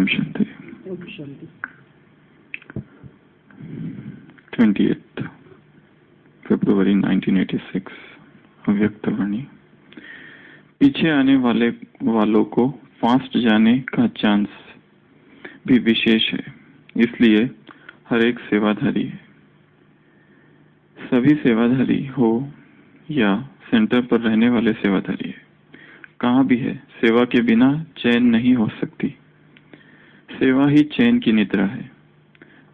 ओम शांति। 28 फरवरी 1986। अव्यक्त वाणी। पीछे आने वालों को फास्ट जाने का चांस भी विशेष है, इसलिए हर एक सेवाधारी है। सभी सेवाधारी हो या सेंटर पर रहने वाले सेवाधारी है, कहाँ भी है, सेवा के बिना चैन नहीं हो सकती। सेवा ही चैन की निद्रा है।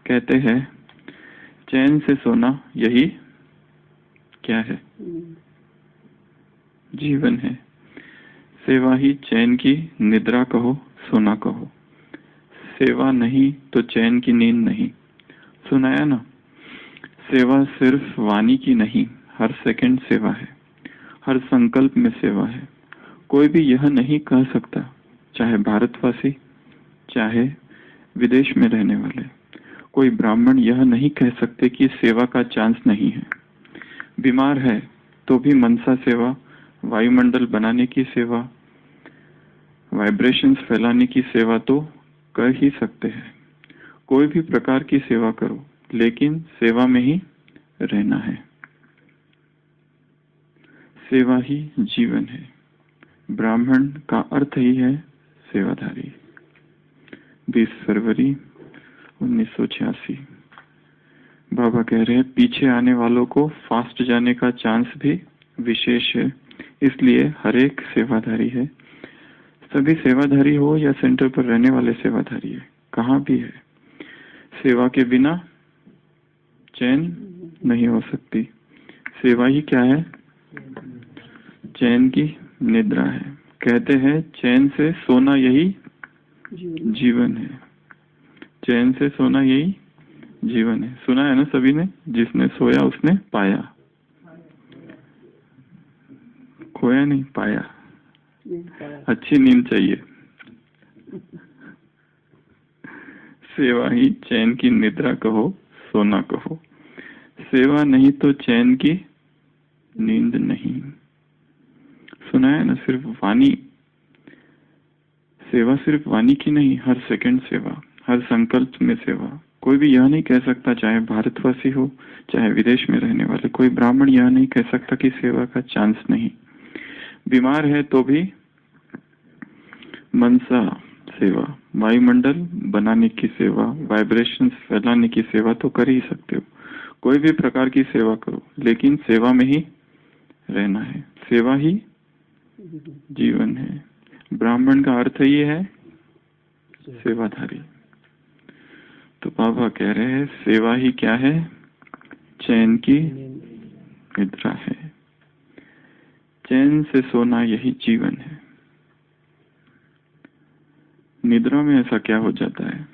कहते हैं चैन से सोना यही क्या है? जीवन है। सेवा ही चैन की निद्रा कहो, सोना कहो। सेवा नहीं तो चैन की नींद नहीं। सुनाया ना? सेवा सिर्फ वाणी की नहीं, हर सेकंड सेवा है, हर संकल्प में सेवा है। कोई भी यह नहीं कह सकता, चाहे भारतवासी चाहे विदेश में रहने वाले, कोई ब्राह्मण यह नहीं कह सकते कि सेवा का चांस नहीं है। बीमार है तो भी मनसा सेवा, वायुमंडल बनाने की सेवा, वाइब्रेशंस फैलाने की सेवा तो कर ही सकते हैं। कोई भी प्रकार की सेवा करो, लेकिन सेवा में ही रहना है। सेवा ही जीवन है। ब्राह्मण का अर्थ ही है सेवाधारी। 20 फरवरी 1986। बाबा कह रहे हैं पीछे आने वालों को फास्ट जाने का चांस भी विशेष है, इसलिए हर एक सेवाधारी है। सभी सेवाधारी हो या सेंटर पर रहने वाले सेवाधारी है, कहाँ भी है, सेवा के बिना चैन नहीं हो सकती। सेवा ही क्या है? चैन की निद्रा है। कहते हैं चैन से सोना यही जीवन है। चैन से सोना यही जीवन है। सुना है ना सभी ने? जिसने सोया उसने पाया, खोया नहीं, पाया। अच्छी नींद चाहिए। सेवा ही चैन की निद्रा कहो, सोना कहो। सेवा नहीं तो चैन की नींद नहीं। सुना है ना? सिर्फ वाणी, सेवा सिर्फ वाणी की नहीं, हर सेकंड सेवा, हर संकल्प में सेवा। कोई भी यह नहीं कह सकता, चाहे भारतवासी हो चाहे विदेश में रहने वाले, कोई ब्राह्मण यह नहीं कह सकता कि सेवा का चांस नहीं। बीमार है तो भी मनसा सेवा, वायुमंडल बनाने की सेवा, वाइब्रेशंस फैलाने की सेवा तो कर ही सकते हो। कोई भी प्रकार की सेवा करो, लेकिन सेवा में ही रहना है। सेवा ही जीवन है। ब्राह्मण का अर्थ ये है सेवाधारी। तो बाबा कह रहे हैं सेवा ही क्या है? चैन की निद्रा है। चैन से सोना यही जीवन है। निद्रा में ऐसा क्या हो जाता है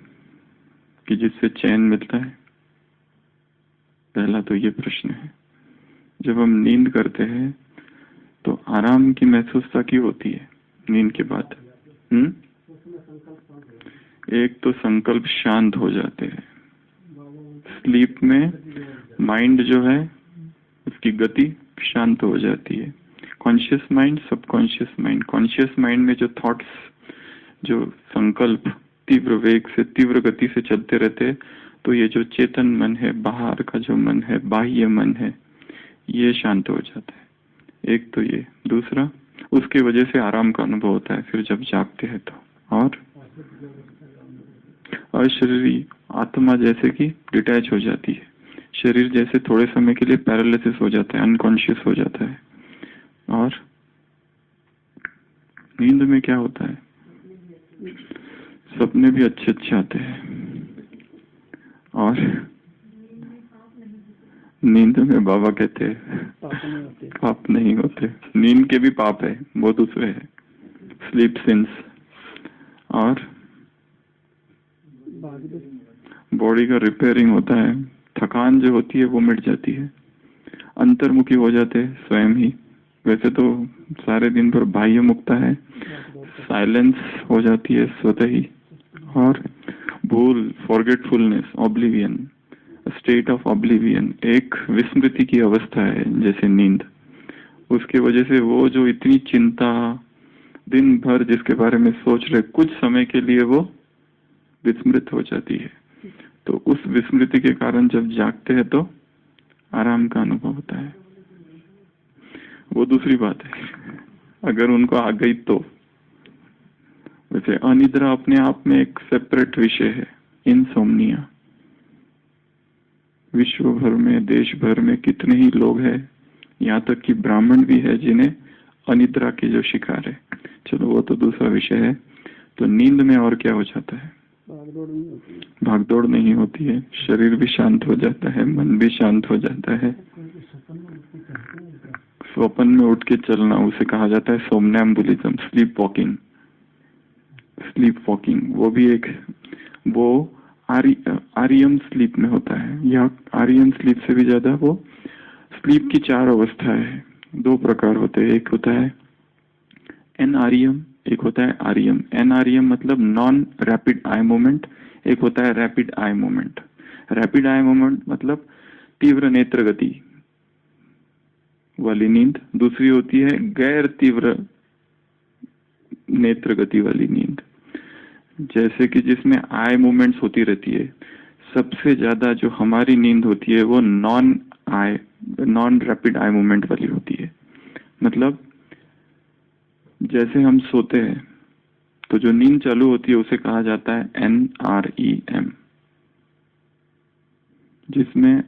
कि जिससे चैन मिलता है? पहला तो ये प्रश्न है। जब हम नींद करते हैं तो आराम की महसूसता क्यों होती है नींद के बाद? एक तो संकल्प शांत हो जाते हैं। स्लीप में माइंड जो है उसकी गति शांत हो जाती है। Conscious mind, subconscious mind, conscious mind में जो थॉट्स, जो संकल्प तीव्र वेग से, तीव्र गति से चलते रहते, तो ये जो चेतन मन है, बाहर का जो मन है, बाह्य मन है, ये शांत हो जाता है। एक तो ये। दूसरा, उसकी वजह से आराम का अनुभव होता है फिर जब जागते हैं तो। और अशरीरी आत्मा जैसे कि डिटैच हो जाती है। शरीर जैसे थोड़े समय के लिए पैरालिसिस हो जाता है, अनकॉन्शियस हो जाता है। और नींद में क्या होता है? सपने भी अच्छे अच्छे आते हैं। और नींद में बाबा कहते हैं पाप नहीं होते। नींद के भी पाप है, वो दूसरे है, स्लीप सिंस। और बॉडी का रिपेयरिंग होता है, थकान जो होती है वो मिट जाती है, अंतर्मुखी हो जाते हैं स्वयं ही। वैसे तो सारे दिन भर बाह्य मुक्ता है, साइलेंस हो जाती है स्वतः ही। और भूल, forgetfulness, oblivion, state of oblivion, एक विस्मृति की अवस्था है जैसे नींद। उसकी वजह से वो जो इतनी चिंता दिन भर जिसके बारे में सोच रहे, कुछ समय के लिए वो विस्मृत हो जाती है। तो उस विस्मृति के कारण जब जागते हैं तो आराम का अनुभव होता है। वो दूसरी बात है, अगर उनको आ गई तो। वैसे अनिद्रा अपने आप में एक सेपरेट विषय है। इनसोम्निया विश्व भर में, देश भर में कितने ही लोग हैं, यहाँ तक कि ब्राह्मण भी है जिन्हें अनिद्रा के जो शिकार है। चलो वो तो दूसरा विषय है। तो नींद में और क्या हो जाता है? भागदौड़ नहीं होती है, शरीर भी शांत हो जाता है, मन भी शांत हो जाता है। स्वप्न में उठ के चलना, उसे कहा जाता है सोमनैम्बुलिज्म, स्लीप वॉकिंग। स्लीप वॉकिंग वो भी एक, वो आरईएम स्लीप में होता है, या आरईएम स्लीप से भी ज्यादा। वो स्लीप की 4 अवस्थाएं हैं, 2 प्रकार होते हैं। एक होता है एनआरईएम, एक होता है आरईएम। एनआरईएम मतलब नॉन रैपिड आई मूवमेंट, एक होता है rapid eye movement. Rapid eye movement मतलब तीव्र नेत्र गति वाली नींद। दूसरी होती है गैर तीव्र नेत्र गति वाली नींद, जैसे कि जिसमें आई मूवमेंट्स होती रहती है। सबसे ज्यादा जो हमारी नींद होती है वो नॉन रैपिड आई मूवमेंट वाली होती है। मतलब जैसे हम सोते हैं तो जो नींद चालू होती है उसे कहा जाता है NREM, जिसमें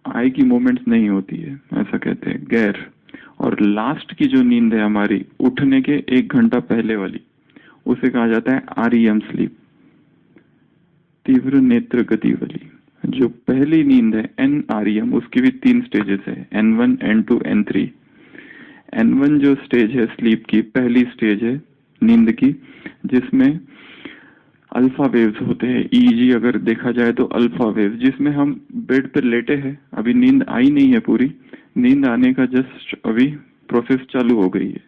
आई की मूवमेंट्स नहीं होती है, ऐसा कहते हैं गैर। और लास्ट की जो नींद है हमारी उठने के 1 घंटा पहले वाली, उसे कहा जाता है REM स्लीप, तीव्र नेत्र गति वाली। जो पहली नींद है NREM, उसकी भी 3 स्टेजेस है, N1, N2, N3। N1 जो स्टेज है स्लीप की, पहली स्टेज है नींद की, जिसमें अल्फा वेव्स होते हैं। EEG अगर देखा जाए तो अल्फा वेव्स, जिसमें हम बेड पर लेटे हैं, अभी नींद आई नहीं है पूरी, नींद आने का जस्ट अभी प्रोसेस चालू हो गई है,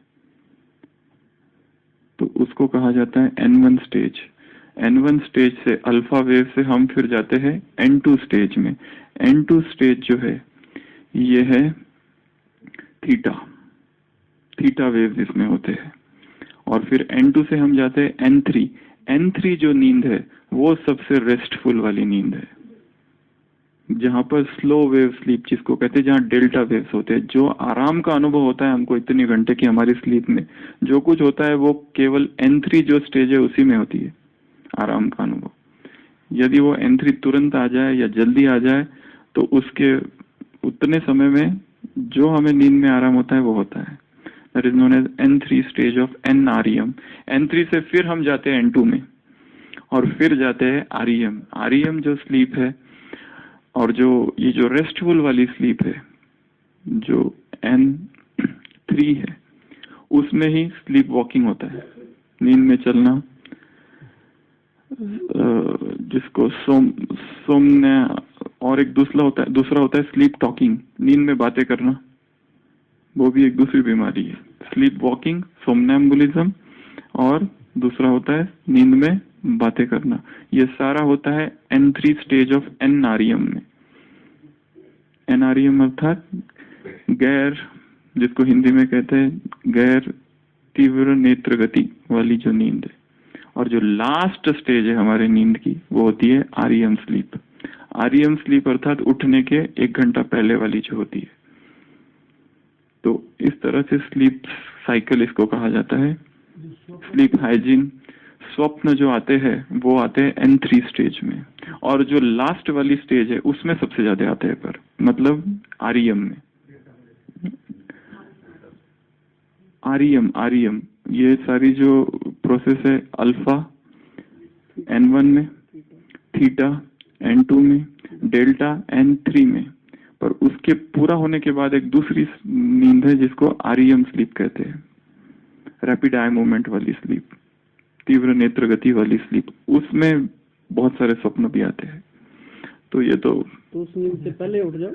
तो उसको कहा जाता है N1 स्टेज। N1 स्टेज से अल्फा वेव से हम फिर जाते हैं N2 स्टेज में। N2 स्टेज जो है ये है थीटा वेव इसमें होते हैं। और फिर N2 से हम जाते हैं N3। N3 जो नींद है वो सबसे रेस्टफुल वाली नींद है, जहां पर स्लो वेव स्लीप जिसको कहते हैं, जहां डेल्टा वेव्स होते हैं, जो आराम का अनुभव होता है हमको इतने घंटे की हमारी स्लीप में। जो कुछ होता है वो केवल N3 जो स्टेज है उसी में होती है आराम का अनुभव। यदि वो N3 तुरंत आ जाए या जल्दी आ जाए तो उसके उतने समय में जो हमें नींद में आराम होता है वो होता है। That is known as N3 stage of NREM। N3 से फिर हम जाते हैं N2 में, और फिर जाते हैं REM। REM जो स्लीप है, और जो ये जो रेस्टफुल वाली स्लीप है जो N3 है, उसमें ही स्लीप वॉकिंग होता है, नींद में चलना, जिसको सोमने। और एक दूसरा होता है स्लीप टॉकिंग, नींद में बातें करना, वो भी एक दूसरी बीमारी है। स्लीप वॉकिंग, सोमनैम्बुलिज्म, और दूसरा होता है नींद में बातें करना। ये सारा होता है N3 स्टेज ऑफ NREM में। NREM अर्थात गैर, जिसको हिंदी में कहते हैं गैर तीव्र नेत्र गति वाली जो नींद है। और जो लास्ट स्टेज है हमारे नींद की वो होती है REM स्लीप। REM स्लीप अर्थात उठने के 1 घंटा पहले वाली जो होती है। तो इस तरह से स्लीप साइकिल इसको कहा जाता है। स्लीप हाइजीन, स्वप्न जो आते हैं वो आते हैं N3 स्टेज में, और जो लास्ट वाली स्टेज है उसमें सबसे ज्यादा आते हैं, पर मतलब REM में। REM ये सारी जो प्रोसेस है, अल्फा N1 में, थीटा N2 में, डेल्टा N3 में। पर उसके पूरा होने के बाद एक दूसरी नींद है जिसको REM स्लीप कहते हैं, रैपिड आई मूवमेंट वाली स्लीप, तीव्र नेत्र गति वाली स्लीप। उसमें बहुत सारे स्वप्न भी आते हैं। तो ये तो उस नींद से पहले उठ जाओ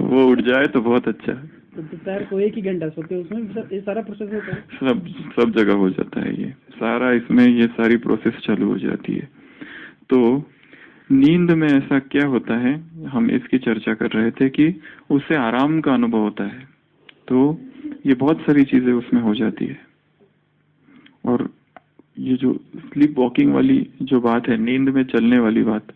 वो उठ जाए तो बहुत अच्छा है। तो दोपहर को 1 ही घंटा सोते, उसमें ये सारा प्रोसेस होता है। सब जगह हो जाता है ये सारा, इसमें ये सारी प्रोसेस चालू हो जाती है। तो नींद में ऐसा क्या होता है, हम इसकी चर्चा कर रहे थे कि उससे आराम का अनुभव होता है। तो ये बहुत सारी चीजें उसमें हो जाती है। और ये जो स्लीप वॉकिंग वाली जो बात है, नींद में चलने वाली बात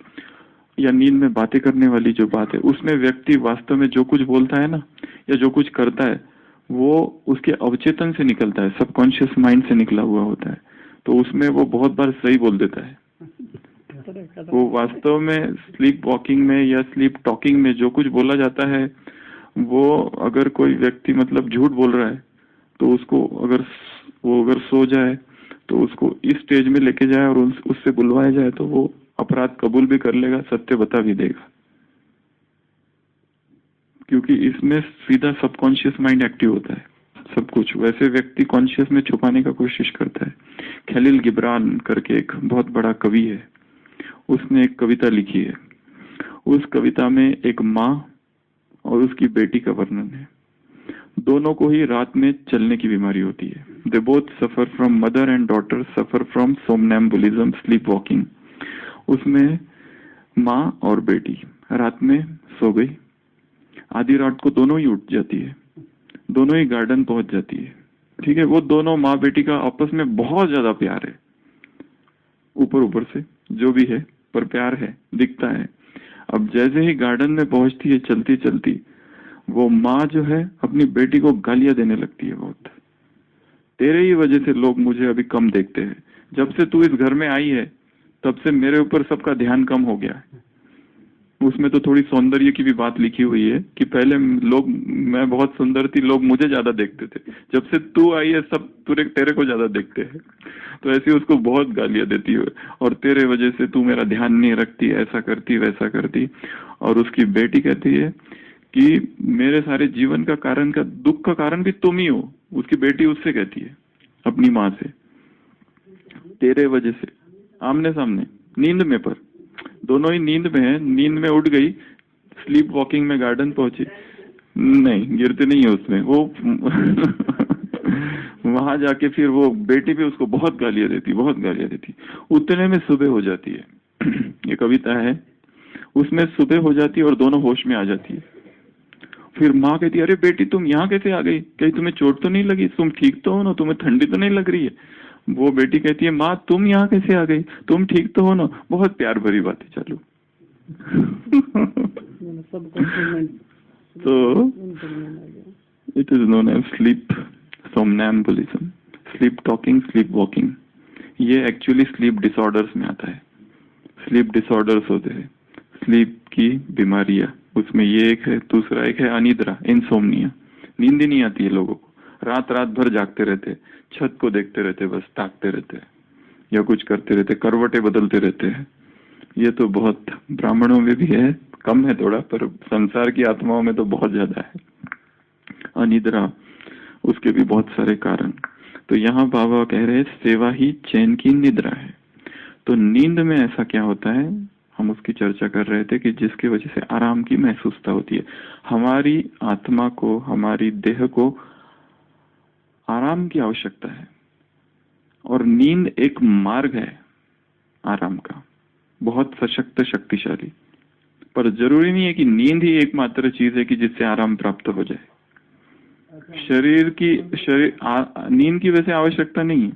या नींद में बातें करने वाली जो बात है, उसमें व्यक्ति वास्तव में जो कुछ बोलता है ना या जो कुछ करता है वो उसके अवचेतन से निकलता है, सबकॉन्शियस माइंड से निकला हुआ होता है। तो उसमें वो बहुत बार सही बोल देता है। वो वास्तव में स्लीप वॉकिंग में या स्लीप टॉकिंग में जो कुछ बोला जाता है, वो अगर कोई व्यक्ति मतलब झूठ बोल रहा है तो उसको अगर सो जाए तो उसको इस स्टेज में लेके जाए और उससे बुलवाया जाए तो वो अपराध कबूल भी कर लेगा, सत्य बता भी देगा, क्योंकि इसमें सीधा सबकॉन्शियस माइंड एक्टिव होता है सब कुछ। वैसे व्यक्ति कॉन्शियस में छुपाने का कोशिश करता है। खलील गिब्रान करके एक बहुत बड़ा कवि है, उसने एक कविता लिखी है। उस कविता में एक माँ और उसकी बेटी का वर्णन है। दोनों को ही रात में चलने की बीमारी होती है। They both suffer from, mother and daughter suffer from somnambulism, sleep walking. उसमें माँ और बेटी रात में सो गई, आधी रात को दोनों ही उठ जाती है, दोनों ही गार्डन पहुंच जाती है। ठीक है, वो दोनों माँ बेटी का आपस में बहुत ज्यादा प्यार है, ऊपर ऊपर से जो भी है, पर प्यार है, दिखता है। अब जैसे ही गार्डन में पहुंचती है चलती चलती, वो माँ जो है अपनी बेटी को गालियां देने लगती है बहुत। तेरे ही वजह से लोग मुझे अभी कम देखते हैं, जब से तू इस घर में आई है तब से मेरे ऊपर सबका ध्यान कम हो गया है। उसमें तो थोड़ी सौंदर्य की भी बात लिखी हुई है कि पहले लोग, मैं बहुत सुंदर थी, लोग मुझे ज्यादा देखते थे, जब से तू आई है सब तेरे को ज्यादा देखते हैं। तो ऐसी उसको बहुत गालियां देती है, और तेरे वजह से तू मेरा ध्यान नहीं रखती, ऐसा करती वैसा करती। और उसकी बेटी कहती है कि मेरे सारे जीवन का कारण, का दुख का कारण भी तुम ही हो। उसकी बेटी उससे कहती है, अपनी माँ से, तेरे वजह से, आमने सामने, नींद में, पर दोनों ही नींद में है, नींद में उठ गई, स्लीप वॉकिंग में गार्डन पहुंची, नहीं गिरते नहीं है उसमें वो वहां जाके फिर वो बेटी भी उसको बहुत गालियां देती, बहुत गालियां देती। उतने में सुबह हो जाती है। ये कविता है, उसमें सुबह हो जाती है और दोनों होश में आ जाती है। फिर माँ कहती है, अरे बेटी तुम यहाँ कैसे आ गई, कहीं तुम्हें चोट तो नहीं लगी, तुम ठीक तो हो ना, तुम्हें ठंडी तो नहीं लग रही है। वो बेटी कहती है, माँ तुम यहाँ कैसे आ गई, तुम ठीक तो हो ना। बहुत प्यार भरी बातें चालू। तो it is known as sleep somnambulism, sleep talking, sleep walking. ये एक्चुअली स्लीप डिसऑर्डर्स में आता है। स्लीप डिसऑर्डर्स होते हैं, स्लीप की बीमारियां, उसमें ये एक है। दूसरा एक है अनिद्रा, इंसोम्निया। नींद ही नहीं आती है लोगों को, रात रात भर जागते रहते, छत को देखते रहते, बस ताकते रहते या कुछ करते रहते, करवटें बदलते रहते हैं। ये तो बहुत ब्राह्मणों में भी है, कम है थोड़ा, पर संसार की आत्माओं में तो बहुत ज्यादा है अनिद्रा। उसके भी बहुत सारे कारण। तो यहाँ बाबा कह रहे सेवा ही चैन की निद्रा है। तो नींद में ऐसा क्या होता है, हम उसकी चर्चा कर रहे थे कि जिसकी वजह से आराम की महसूसता होती है। हमारी आत्मा को, हमारी देह को आराम की आवश्यकता है, और नींद एक मार्ग है आराम का, बहुत सशक्त, शक्तिशाली। पर जरूरी नहीं है कि नींद ही एकमात्र चीज है कि जिससे आराम प्राप्त हो जाए। नींद की वैसे आवश्यकता नहीं है।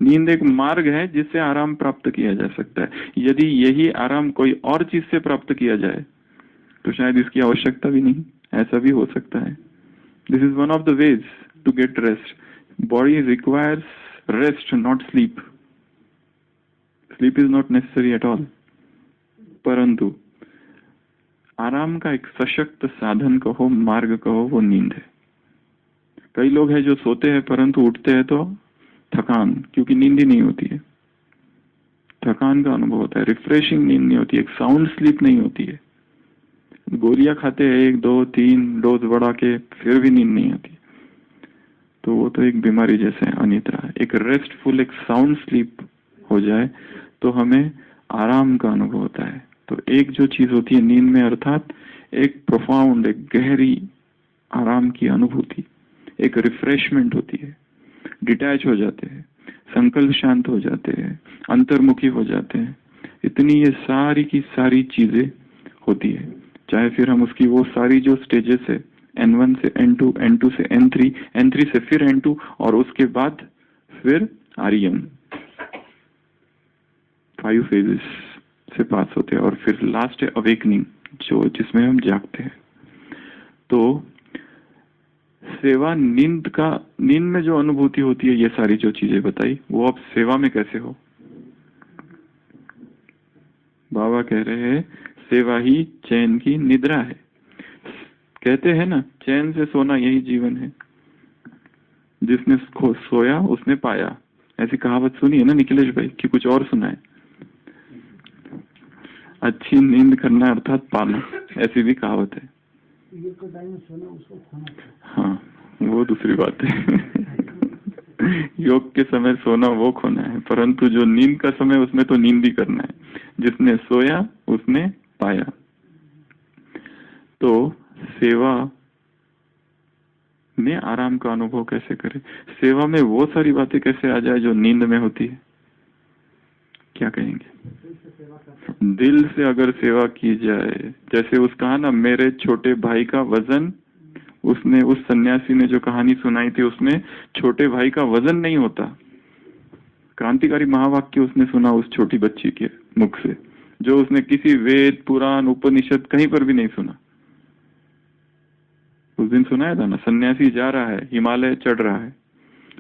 नींद एक मार्ग है जिससे आराम प्राप्त किया जा सकता है। यदि यही आराम कोई और चीज से प्राप्त किया जाए तो शायद इसकी आवश्यकता भी नहीं, ऐसा भी हो सकता है। This is one of the ways to get rest. Body requires rest, not sleep. Sleep is not necessary at all. परंतु आराम का एक सशक्त साधन कहो, मार्ग कहो, वो नींद है। कई लोग हैं जो सोते हैं परंतु उठते हैं तो थकान, क्योंकि नींद ही नहीं होती है, थकान का अनुभव होता है, रिफ्रेशिंग नींद नहीं होती है, एक साउंड स्लीप नहीं होती है। गोलियां खाते हैं 1, 2, 3 डोज बढ़ा के, फिर भी नींद नहीं आती। तो वो तो एक बीमारी जैसे है, अनिद्रा। एक रेस्टफुल, एक साउंड स्लीप हो जाए तो हमें आराम का अनुभव होता है। तो एक जो चीज होती है नींद में, अर्थात एक प्रोफाउंड, एक गहरी आराम की अनुभूति, एक रिफ्रेशमेंट होती है। डिटैच हो जाते हैं, संकल्प शांत हो जाते हैं, अंतर्मुखी हो जाते हैं। इतनी ये सारी की सारी चीजें होती है। चाहे फिर हम उसकी वो सारी जो स्टेजेस है, N1 से N2, N2 से N3, N3 से फिर N2, और उसके बाद फिर REM, 5 फेजेस से पास होते हैं और फिर लास्ट है अवेकनिंग, जो जिसमें हम जागते हैं। तो सेवा नींद में जो अनुभूति होती है, ये सारी जो चीजें बताई, वो अब सेवा में कैसे हो? बाबा कह रहे हैं सेवा ही चैन की निद्रा है। कहते हैं ना, चैन से सोना यही जीवन है। जिसने सोया उसने पाया, ऐसी कहावत सुनी है ना निखिलेश भाई, कि कुछ और सुना है? अच्छी नींद करना अर्थात पाना, ऐसी भी कहावत है। हाँ, वो दूसरी बात है। योग के समय सोना वो खोना है, परंतु जो नींद का समय, उसमें तो नींद ही करना है। जिसने सोया उसने पाया। तो सेवा में आराम का अनुभव कैसे करें? सेवा में वो सारी बातें कैसे आ जाए जो नींद में होती है? क्या कहेंगे? दिल से अगर सेवा की जाए, जैसे उसका ना, मेरे छोटे भाई का वजन, उसने, उस सन्यासी ने जो कहानी सुनाई थी, उसमें छोटे भाई का वजन नहीं होता। क्रांतिकारी महावाक्य उसने सुना उस छोटी बच्ची के मुख से, जो उसने किसी वेद, पुराण, उपनिषद कहीं पर भी नहीं सुना। उस दिन सुनाया था ना, सन्यासी जा रहा है, हिमालय चढ़ रहा है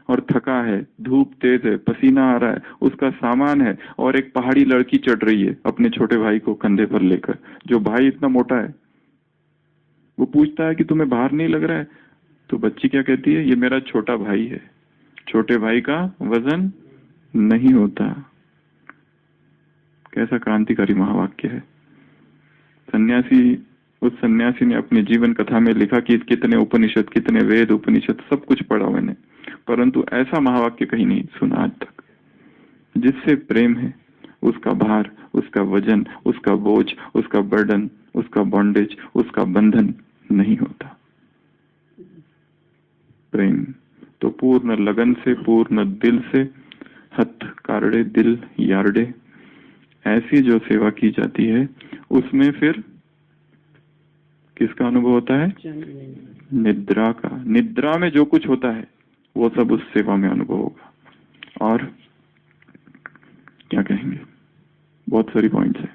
और थका है, धूप तेज है, पसीना आ रहा है, उसका सामान है, और एक पहाड़ी लड़की चढ़ रही है अपने छोटे भाई को कंधे पर लेकर। जो भाई इतना मोटा है, वो पूछता है कि तुम्हें भार नहीं लग रहा है? तो बच्ची क्या कहती है? ये मेरा छोटा भाई है, छोटे भाई का वजन नहीं होता। कैसा क्रांतिकारी महावाक्य है। उस सन्यासी ने अपने जीवन कथा में लिखा कि कितने उपनिषद, कितने वेद, उपनिषद सब कुछ पढ़ा मैंने, परंतु ऐसा महावाक्य कहीं नहीं सुना आज तक। जिससे प्रेम है, उसका भार, उसका वजन, उसका बोझ, उसका बर्डन, उसका बॉन्डेज, उसका बंधन नहीं होता। प्रेम तो पूर्ण लगन से, पूर्ण दिल से, हथ कारड़े दिल यारडे, ऐसी जो सेवा की जाती है, उसमें फिर किसका अनुभव होता है? निद्रा का। निद्रा में जो कुछ होता है वो सब उस सेवा में अनुभव होगा। और क्या कहेंगे? बहुत सारी पॉइंट्स है।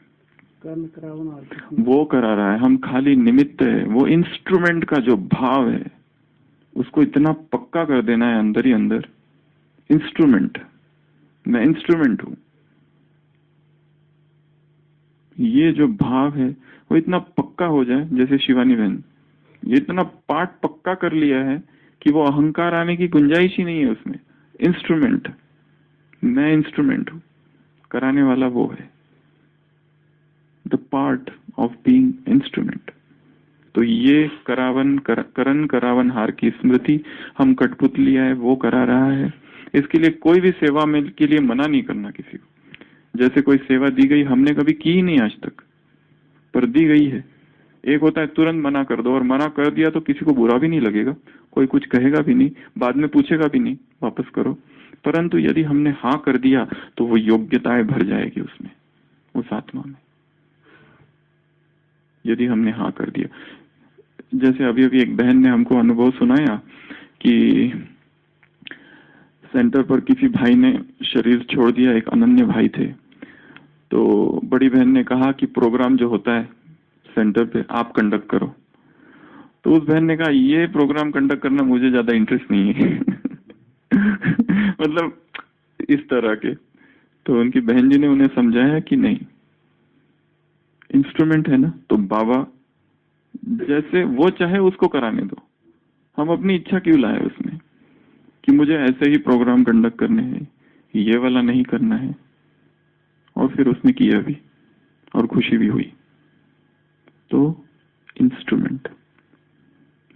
वो करा रहा है, हम खाली निमित्त है। वो इंस्ट्रूमेंट का जो भाव है, उसको इतना पक्का कर देना है अंदर ही अंदर। इंस्ट्रूमेंट, मैं इंस्ट्रूमेंट हूं, ये जो भाव है वो इतना पक्का हो जाए। जैसे शिवानी बहन, ये इतना पार्ट पक्का कर लिया है कि वो अहंकार आने की गुंजाइश ही नहीं है उसमें। इंस्ट्रूमेंट, मैं इंस्ट्रूमेंट हूं, कराने वाला वो है। The part of being instrument. तो ये करण करावन हार की स्मृति, हम कठपुतली है वो करा रहा है। इसके लिए कोई भी सेवा में के लिए मना नहीं करना किसी को। जैसे कोई सेवा दी गई, हमने कभी की ही नहीं आज तक, पर दी गई है। एक होता है तुरंत मना कर दो, और मना कर दिया तो किसी को बुरा भी नहीं लगेगा, कोई कुछ कहेगा भी नहीं, बाद में पूछेगा भी नहीं, वापस करो। परंतु यदि हमने हाँ कर दिया तो वो योग्यताएं भर जाएगी उसमें, उस आत्मा में, यदि हमने हाँ कर दिया। जैसे अभी अभी एक बहन ने हमको अनुभव सुनाया कि सेंटर पर किसी भाई ने शरीर छोड़ दिया, एक अनन्य भाई थे। तो बड़ी बहन ने कहा कि प्रोग्राम जो होता है सेंटर पे आप कंडक्ट करो। तो उस बहन ने कहा ये प्रोग्राम कंडक्ट करना मुझे ज्यादा इंटरेस्ट नहीं है। मतलब इस तरह के। तो उनकी बहन जी ने उन्हें समझाया कि नहीं, इंस्ट्रूमेंट है ना, तो बाबा जैसे वो चाहे उसको कराने दो, हम अपनी इच्छा क्यों लाए उसमें कि मुझे ऐसे ही प्रोग्राम कंडक्ट करने हैं, ये वाला नहीं करना है। और फिर उसने किया भी और खुशी भी हुई। तो इंस्ट्रूमेंट,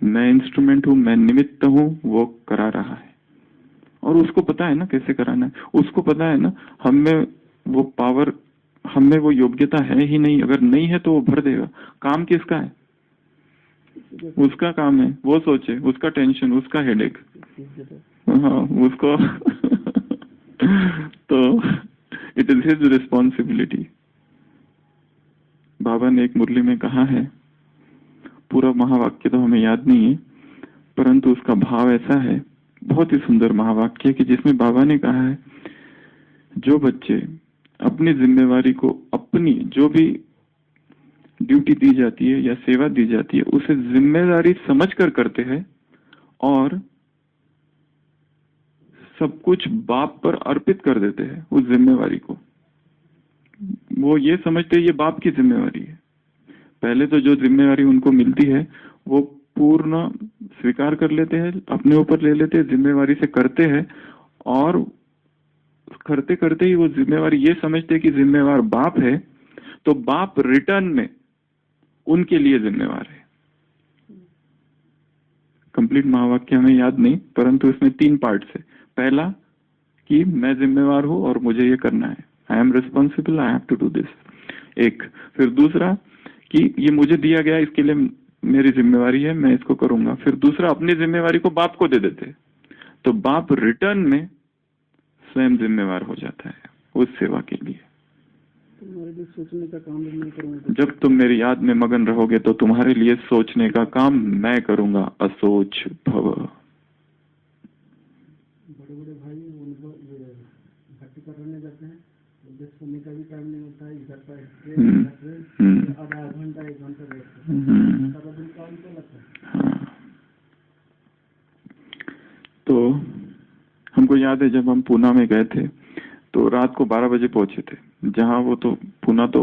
मैं इंस्ट्रूमेंट हूं, मैं निमित्त हूं, वो करा रहा है। और उसको पता है ना कैसे कराना है, उसको पता है ना हम में वो पावर, हम में वो योग्यता है ही नहीं। अगर नहीं है तो वो भर देगा। काम किसका है? उसका काम है, वो सोचे, उसका टेंशन, उसका हेडेक। हाँ, उसको तो इट इज हिज रिस्पॉन्सिबिलिटी। बाबा ने एक मुरली में कहा है, पूरा महावाक्य तो हमें याद नहीं है, परंतु उसका भाव ऐसा है, बहुत ही सुंदर महावाक्य, कि जिसमें बाबा ने कहा है जो बच्चे अपनी जिम्मेवारी को, अपनी जो भी ड्यूटी दी जाती है या सेवा दी जाती है उसे जिम्मेदारी समझकर करते हैं और सब कुछ बाप पर अर्पित कर देते हैं उस जिम्मेवारी को। वो ये समझते हैं ये बाप की जिम्मेवारी है। पहले तो जो जिम्मेवारी उनको मिलती है वो पूर्ण स्वीकार कर लेते हैं, अपने ऊपर ले लेते हैं, जिम्मेवारी से करते हैं और करते करते ही वो जिम्मेवारी ये समझते हैं कि जिम्मेवार बाप है, तो बाप रिटर्न में उनके लिए जिम्मेवार है। कंप्लीट महावाक्य हमें याद नहीं, परंतु इसमें 3 पार्ट्स है। पहला कि मैं जिम्मेवार हूं और मुझे ये करना है, I am responsible, I have to do this, एक। फिर दूसरा कि ये मुझे दिया गया, इसके लिए मेरी जिम्मेवारी है, मैं इसको करूंगा। फिर दूसरा, अपनी जिम्मेवारी को बाप को दे देते, तो बाप रिटर्न में स्वयं जिम्मेवार हो जाता है उस सेवा के लिए। तुम्हारे लिए सोचने का काम मैं करूंगा। जब तुम मेरी याद में मगन रहोगे तो तुम्हारे लिए सोचने का काम मैं करूंगा, असोच भव। बड़े बड़े भाई उनको भक्ति करने जाते हैं, उधर सोने का भी टाइम नहीं होता है, इधर का आधा घंटा 1 घंटा रहते हैं, सारा दिन काम तो लगता है। हाँ। तो हमको याद है जब हम पूना में गए थे तो रात को 12 बजे पहुंचे थे। जहाँ वो तो पूना तो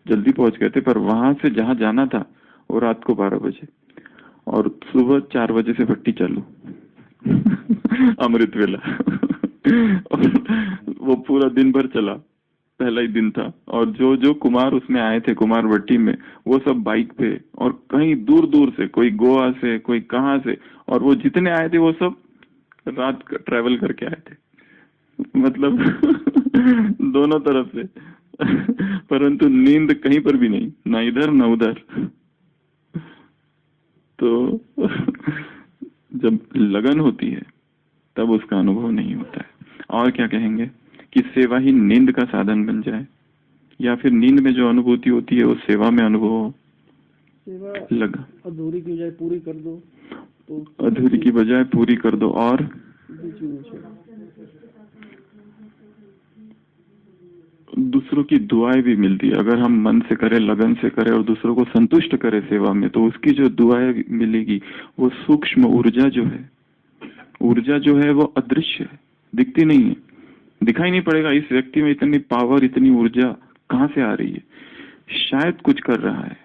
जल्दी पहुंच गए थे, पर वहां से जहाँ जाना था वो रात को 12 बजे, और सुबह 4 बजे से भट्टी चालू अमृत वेला और वो पूरा दिन भर चला, पहला ही दिन था। और जो जो कुमार उसमें आए थे, कुमार भट्टी में, वो सब बाइक पे और कहीं दूर दूर से, कोई गोवा से, कोई कहाँ से, और वो जितने आए थे वो सब रात ट्रैवल करके आए थे, मतलब दोनों तरफ से परंतु नींद कहीं पर भी नहीं, ना इधर ना उधर। तो जब लगन होती है तब उसका अनुभव नहीं होता है। और क्या कहेंगे कि सेवा ही नींद का साधन बन जाए, या फिर नींद में जो अनुभूति होती है वो सेवा में अनुभव हो। सेवा लगा अधूरी की बजाय पूरी कर दो, तो अधूरी की बजाय पूरी कर दो। और बीच में दूसरों की दुआएं भी मिलती है। अगर हम मन से करें, लगन से करें और दूसरों को संतुष्ट करें सेवा में, तो उसकी जो दुआएं मिलेगी वो सूक्ष्म ऊर्जा जो है, ऊर्जा जो है वो अदृश्य है, दिखती नहीं है, दिखाई नहीं पड़ेगा इस व्यक्ति में इतनी पावर, इतनी ऊर्जा कहाँ से आ रही है। शायद कुछ कर रहा है,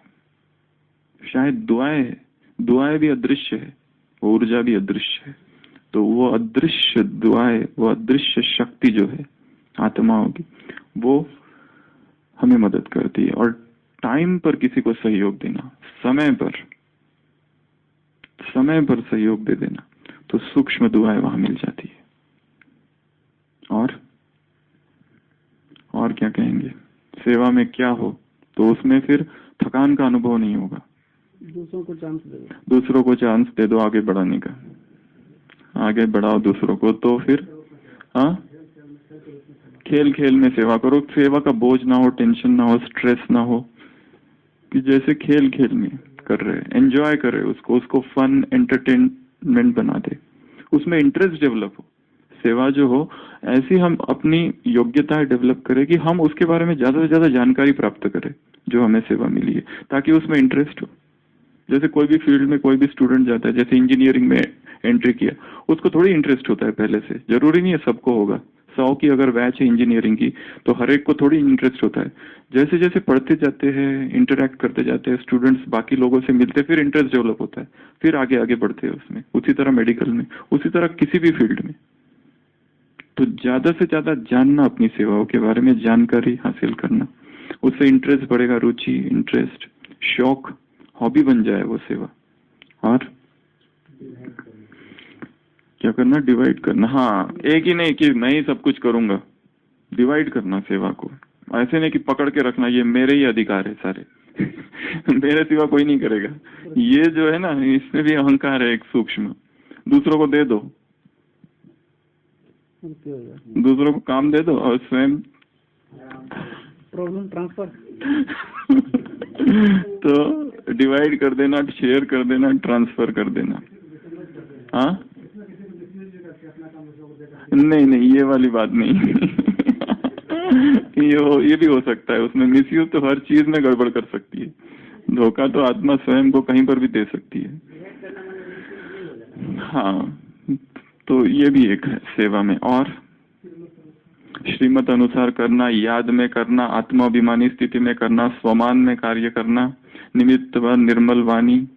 शायद दुआएं है, दुआएं भी अदृश्य है, ऊर्जा भी अदृश्य है। तो वो अदृश्य दुआएं, वो अदृश्य शक्ति जो है आत्माओं की, वो हमें मदद करती है। और टाइम पर किसी को सहयोग देना, समय पर सहयोग दे देना, तो सूक्ष्म दुआएं वहां मिल जाती है। और क्या कहेंगे, सेवा में क्या हो तो उसमें फिर थकान का अनुभव नहीं होगा। दूसरों को चांस दे दो, दूसरों को चांस दे दो आगे बढ़ाने का, आगे बढ़ाओ दूसरों को। तो फिर हाँ, खेल खेल में सेवा करो, सेवा का बोझ ना हो, टेंशन ना हो, स्ट्रेस ना हो, कि जैसे खेल खेल में कर रहे, एंजॉय करे उसको फन एंटरटेनमेंट बना दे, उसमें इंटरेस्ट डेवलप हो। सेवा जो हो ऐसी हम अपनी योग्यता डेवलप करें कि हम उसके बारे में ज्यादा से ज्यादा जानकारी प्राप्त करें जो हमें सेवा मिली है, ताकि उसमें इंटरेस्ट हो। जैसे कोई भी फील्ड में कोई भी स्टूडेंट जाता है, जैसे इंजीनियरिंग में एंट्री किया, उसको थोड़ी इंटरेस्ट होता है पहले से, जरूरी नहीं है सबको होगा। 100 की अगर बैच है इंजीनियरिंग की तो हर एक को थोड़ी इंटरेस्ट होता है। जैसे जैसे पढ़ते जाते हैं, इंटरेक्ट करते जाते हैं स्टूडेंट्स, बाकी लोगों से मिलते, फिर इंटरेस्ट डेवलप होता है, फिर आगे आगे बढ़ते हैं उसमें। उसी तरह मेडिकल में, उसी तरह किसी भी फील्ड में। तो ज्यादा से ज्यादा जानना, अपनी सेवाओं के बारे में जानकारी हासिल करना, उससे इंटरेस्ट बढ़ेगा, रुचि, इंटरेस्ट, शौक, हॉबी बन जाए वो सेवा। और क्या करना, डिवाइड करना। हाँ, एक ही नहीं कि मैं ही सब कुछ करूंगा, डिवाइड करना सेवा को। ऐसे नहीं कि पकड़ के रखना ये मेरे ही अधिकार है सारे मेरे सिवा कोई नहीं करेगा। ये जो है ना, इसमें भी अहंकार है एक सूक्ष्म। दूसरों को दे दो, दूसरों को काम दे दो और स्वयं प्रॉब्लम ट्रांसफर तो डिवाइड कर देना, शेयर कर देना, ट्रांसफर कर देना। हाँ, नहीं ये वाली बात नहीं ये भी हो सकता है, उसमें मिसयूज तो हर चीज में गड़बड़ कर सकती है, धोखा तो आत्मा स्वयं को कहीं पर भी दे सकती है। हाँ, तो ये भी एक है सेवा में। और श्रीमत अनुसार करना, याद में करना, आत्माभिमानी स्थिति में करना, स्वमान में कार्य करना, निमित्त व निर्मल वाणी,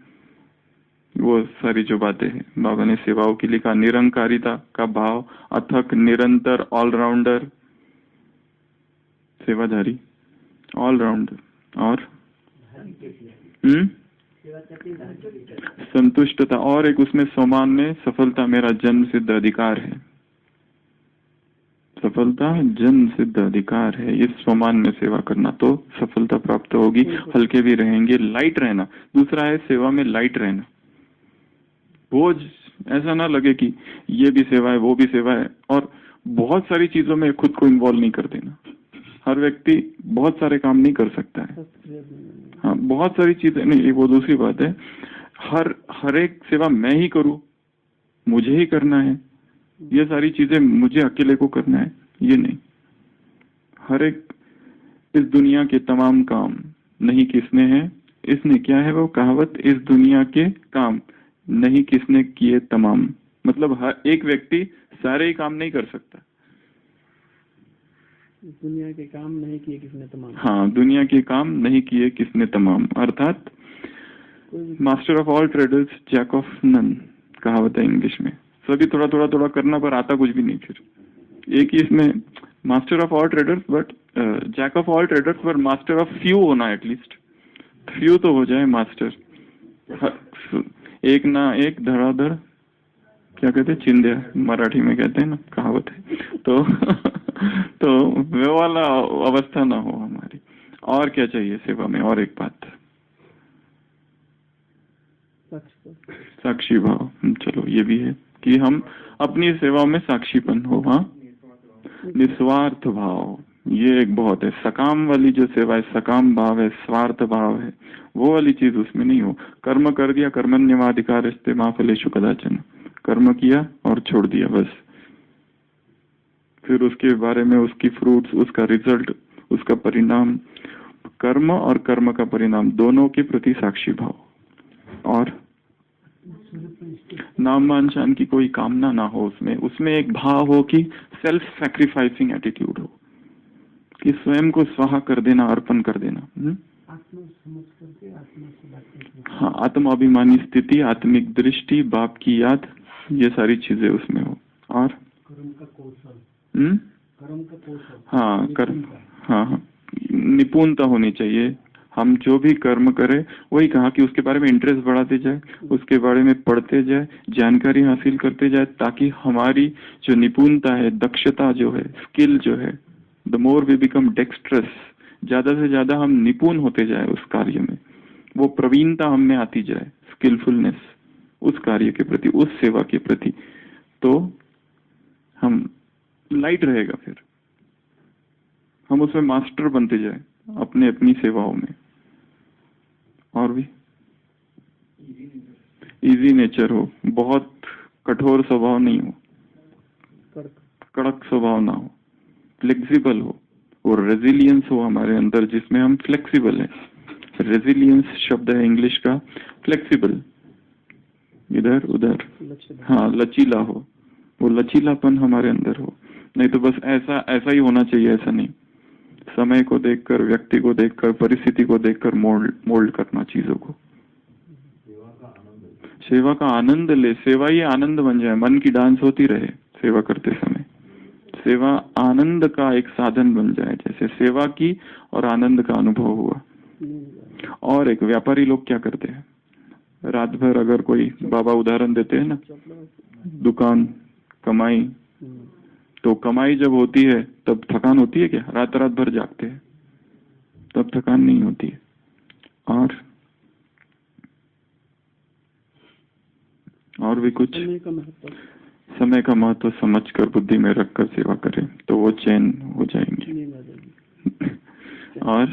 वो सारी जो बातें हैं बाबा ने सेवाओं की लिखा। निरंकारिता का भाव, अथक, निरंतर, ऑलराउंडर, सेवाधारी, ऑलराउंडर। और संतुष्टता, और एक उसमें स्वमान में सफलता मेरा जन्म सिद्ध अधिकार है, सफलता जन्म सिद्ध अधिकार है। इस स्वमान में सेवा करना तो सफलता प्राप्त होगी, हल्के भी रहेंगे, लाइट रहना। दूसरा है सेवा में लाइट रहना, बोझ ऐसा ना लगे कि ये भी सेवा है वो भी सेवा है, और बहुत सारी चीजों में खुद को इन्वॉल्व नहीं कर देना। हर व्यक्ति बहुत सारे काम नहीं कर सकता है। हाँ, बहुत सारी चीजें नहीं, वो दूसरी बात है। हर एक सेवा मैं ही करूं, मुझे ही करना है, ये सारी चीजें मुझे अकेले को करना है, ये नहीं। हर एक, इस दुनिया के तमाम काम नहीं किसने है, इसने क्या है वो कहावत, इस दुनिया के काम नहीं किसने किए तमाम, मतलब हर एक व्यक्ति सारे ही काम नहीं कर सकता। दुनिया के काम नहीं किए किसने तमाम। हाँ, दुनिया के काम नहीं किए किसने तमाम, अर्थात master of all traders jack of none कहावत है इंग्लिश में। सभी थोड़ा थोड़ा थोड़ा करना पर आता कुछ भी नहीं। फिर एक ही इसमें master of all traders but jack of all traders पर मास्टर ऑफ फ्यू होना, एटलीस्ट फ्यू तो हो जाए मास्टर। एक ना एक धड़ाधड़, क्या कहते हैं, चिंध्या मराठी में कहते हैं ना, कहावत है। तो वो वाला अवस्था ना हो हमारी। और क्या चाहिए सेवा में? और एक बात, साक्षी भाव। चलो ये भी है कि हम अपनी सेवा में साक्षीपन हो। हाँ, निस्वार्थ भाव, ये एक बहुत है। सकाम वाली जो सेवा है, सकाम भाव है, स्वार्थ भाव है, वो वाली चीज उसमें नहीं हो। कर्म कर दिया, कर्मण्यवाधिकार मा फलेषु कदाचन, कर्म किया और छोड़ दिया बस। फिर उसके बारे में, उसकी फ्रूट्स, उसका रिजल्ट, उसका परिणाम, कर्म और कर्म का परिणाम दोनों के प्रति साक्षी भाव। और नाम मान शान की कोई कामना ना हो उसमें एक भाव हो कि सेल्फ सैक्रिफाइसिंग एटीट्यूड हो, कि स्वयं को स्वाहा कर देना, अर्पण कर देना। हाँ, आत्माभिमानी स्थिति, आत्मिक दृष्टि, बाप की याद, ये सारी चीजें उसमें हो। और कर्म का कौशल, हाँ, कर्म, हाँ, निपुणता होनी चाहिए। हम जो भी कर्म करें, वही कहा कि उसके बारे में इंटरेस्ट बढ़ाते जाए, उसके बारे में पढ़ते जाए, जानकारी हासिल करते जाए, ताकि हमारी जो निपुणता है, दक्षता जो है, स्किल जो है, the more we become dextrous, ज्यादा से ज्यादा हम निपुण होते जाए उस कार्य में, वो प्रवीणता हम में आती जाए, स्किलफुलनेस उस कार्य के प्रति, उस सेवा के प्रति, तो हम लाइट रहेगा। फिर हम उसमें मास्टर बनते जाए अपने अपनी सेवाओं में। और भी इजी नेचर हो, बहुत कठोर स्वभाव नहीं हो, कड़क स्वभाव ना हो, फ्लेक्सिबल हो, और रेजिलियंस हो हमारे अंदर, जिसमें हम फ्लेक्सिबल हैं। रेजिलियंस शब्द है इंग्लिश का, फ्लेक्सिबल, इधर उधर, हाँ, लचीला हो, वो लचीलापन हमारे अंदर हो। नहीं तो बस ऐसा ही होना चाहिए, ऐसा नहीं। समय को देखकर, व्यक्ति को देखकर, परिस्थिति को देखकर मोल्ड करना चीजों को। सेवा का आनंद ले, सेवा ही आनंद बन जाए, मन की डांस होती रहे सेवा करते समय, सेवा आनंद का एक साधन बन जाए, जैसे सेवा की और आनंद का अनुभव हुआ। और एक व्यापारी लोग क्या करते हैं, रात भर, अगर कोई बाबा उदाहरण देते हैं ना, दुकान, कमाई, तो कमाई जब होती है तब थकान होती है क्या? रात रात भर जागते हैं तब थकान नहीं होती है। और भी कुछ, समय का महत्व समझकर बुद्धि में रखकर सेवा करें तो वो चैन हो जाएंगे। और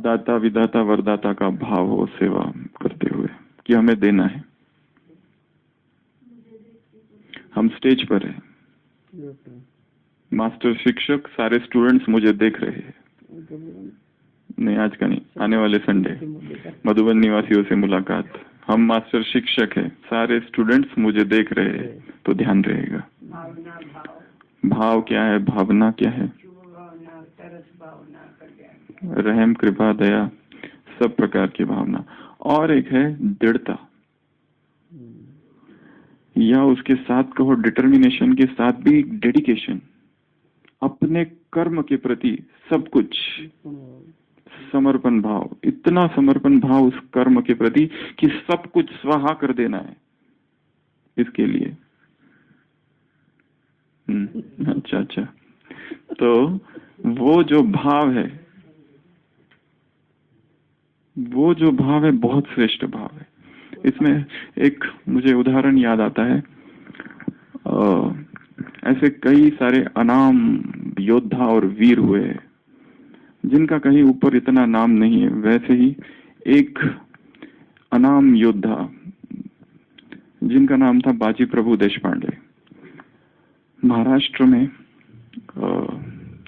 दाता विदाता वरदाता का भाव हो सेवा करते हुए, कि हमें देना है। हम स्टेज पर हैं, मास्टर शिक्षक, सारे स्टूडेंट्स मुझे देख रहे हैं। नहीं, आज का नहीं, आने वाले संडे मधुबन निवासियों से मुलाकात। हम मास्टर शिक्षक हैं, सारे स्टूडेंट्स मुझे देख रहे हैं, तो ध्यान रहेगा। भाव क्या है, भावना क्या है? रहम, कृपा, दया, सब प्रकार की भावना। और एक है दृढ़ता, या उसके साथ कहो डिटर्मिनेशन के साथ भी डेडिकेशन, अपने कर्म के प्रति सब कुछ समर्पण भाव, इतना समर्पण भाव उस कर्म के प्रति कि सब कुछ स्वाहा कर देना है इसके लिए। अच्छा, तो वो जो भाव है, बहुत श्रेष्ठ भाव है। इसमें एक मुझे उदाहरण याद आता है। ऐसे कई सारे अनाम योद्धा और वीर हुए जिनका कहीं ऊपर इतना नाम नहीं है। वैसे ही एक अनाम योद्धा जिनका नाम था बाजी प्रभु देशपांडे। महाराष्ट्र में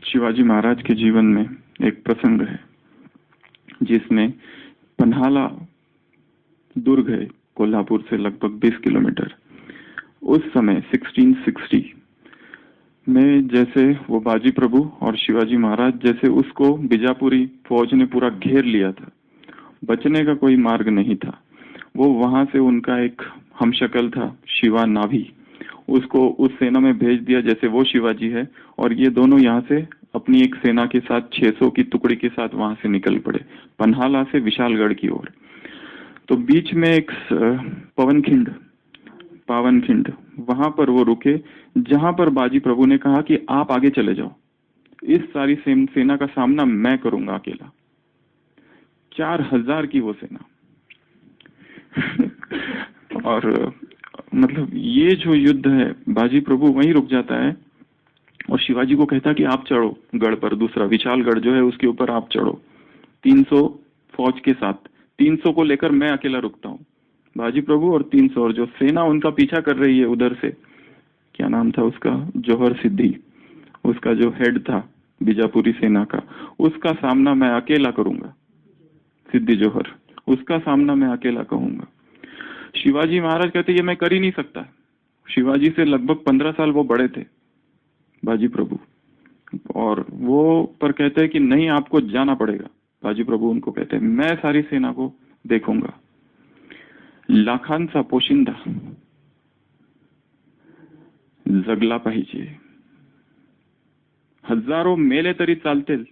शिवाजी महाराज के जीवन में एक प्रसंग है जिसमें पन्हाला दुर्ग है, कोल्हापुर से लगभग 20 किलोमीटर। उस समय 1660 में जैसे वो बाजी प्रभु और शिवाजी महाराज, जैसे उसको बीजापुरी फौज ने पूरा घेर लिया था, बचने का कोई मार्ग नहीं था। वो वहां से उनका एक हमशक्ल था शिवा नाभी, उसको उस सेना में भेज दिया जैसे वो शिवाजी है, और ये दोनों यहाँ से अपनी एक सेना के साथ 600 की टुकड़ी के साथ वहां से निकल पड़े पन्हाला से विशालगढ़ की ओर। तो बीच में एक पावनखिंड, वहां पर वो रुके, जहां पर बाजी प्रभु ने कहा कि आप आगे चले जाओ, इस सारी सेना का सामना मैं करूंगा अकेला। 4000 की वो सेना और मतलब ये जो युद्ध है, बाजी प्रभु वहीं रुक जाता है और शिवाजी को कहता है कि आप चढ़ो गढ़ पर, दूसरा विशालगढ़ जो है उसके ऊपर आप चढ़ो 300 फौज के साथ। 300 को लेकर मैं अकेला रुकता हूँ, बाजी प्रभु और 300, और जो सेना उनका पीछा कर रही है उधर से, क्या नाम था उसका, जौहर सिद्धि, उसका जो हेड था बीजापुरी सेना का, उसका सामना मैं अकेला करूंगा। सिद्धि जौहर, उसका सामना मैं अकेला कहूंगा। शिवाजी महाराज कहते ये मैं कर ही नहीं सकता। शिवाजी से लगभग 15 साल वो बड़े थे बाजी प्रभु, और वो पर कहते हैं कि नहीं, आपको जाना पड़ेगा। बाजी प्रभु उनको कहते हैं मैं सारी सेना को देखूंगा। लाखांचा पोशिंदा जगला पाहिजे, हजारों मेले तरी चालतील,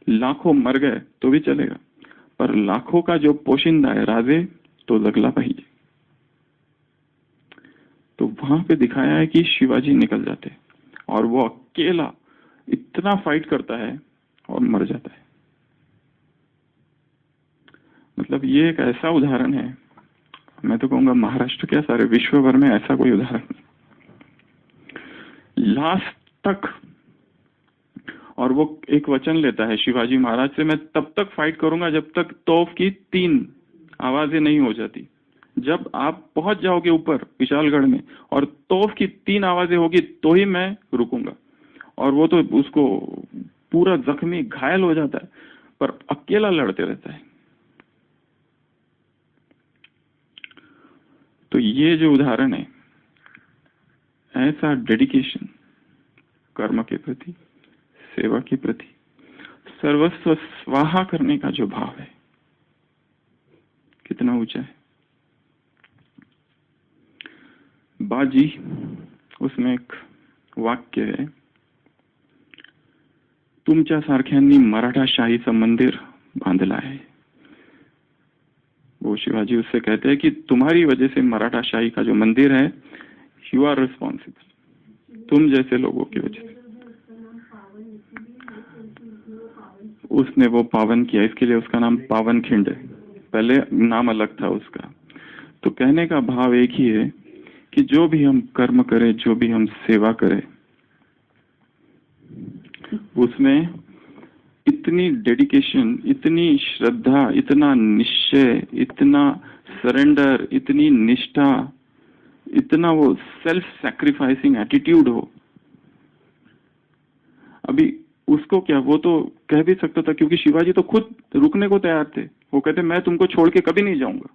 लाखों मर गए तो भी चलेगा, पर लाखों का जो पोशिंदा है राजे, तो जगला पाहिजे। तो वहां पे दिखाया है कि शिवाजी निकल जाते और वो अकेला इतना फाइट करता है और मर जाता है। मतलब ये एक ऐसा उदाहरण है, मैं तो कहूंगा महाराष्ट्र क्या सारे विश्व भर में ऐसा कोई उदाहरण नहीं, लास्ट तक। और वो एक वचन लेता है शिवाजी महाराज से, मैं तब तक फाइट करूंगा जब तक तोफ की 3 आवाजें नहीं हो जाती। जब आप पहुंच जाओगे ऊपर विशालगढ़ में और तोफ की 3 आवाजें होगी तो ही मैं रुकूंगा। और वो तो उसको पूरा जख्मी घायल हो जाता है, पर अकेला लड़ते रहता है। तो ये जो उदाहरण है, ऐसा डेडिकेशन कर्म के प्रति, सेवा के प्रति, सर्वस्व स्वाहा करने का जो भाव है, कितना ऊंचा है। बाजी, उसमें एक वाक्य है, तुमच्या सारख्यांनी मराठा शाहीचं मंदिर बांधलं आहे। वो शिवाजी उससे कहते हैं कि तुम्हारी वजह से मराठा शाही का जो मंदिर है, यू आर रिस्पॉन्सिबल, तुम जैसे लोगों की वजह से। उसने वो पावन किया, इसके लिए उसका नाम पावनखिंड है, पहले नाम अलग था उसका। तो कहने का भाव एक ही है कि जो भी हम कर्म करें, जो भी हम सेवा करें, उसमें इतनी डेडिकेशन, इतनी श्रद्धा, इतना निश्चय, इतना सरेंडर, इतनी निष्ठा, इतना वो सेल्फ सैक्रिफाइसिंग एटीट्यूड हो अभी उसको क्या, वो तो कह भी सकता था, क्योंकि शिवाजी तो खुद रुकने को तैयार थे। वो कहते मैं तुमको छोड़ के कभी नहीं जाऊंगा।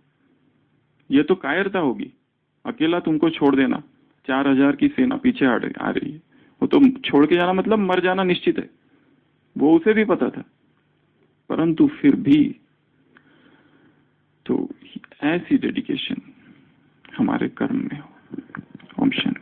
ये तो कायरता होगी, अकेला तुमको छोड़ देना, 4000 की सेना पीछे आ रही है, वो तो छोड़ के जाना मतलब मर जाना निश्चित है, वो उसे भी पता था। परंतु फिर भी तो ऐसी डेडिकेशन हमारे कर्म में हो। ओम शांति।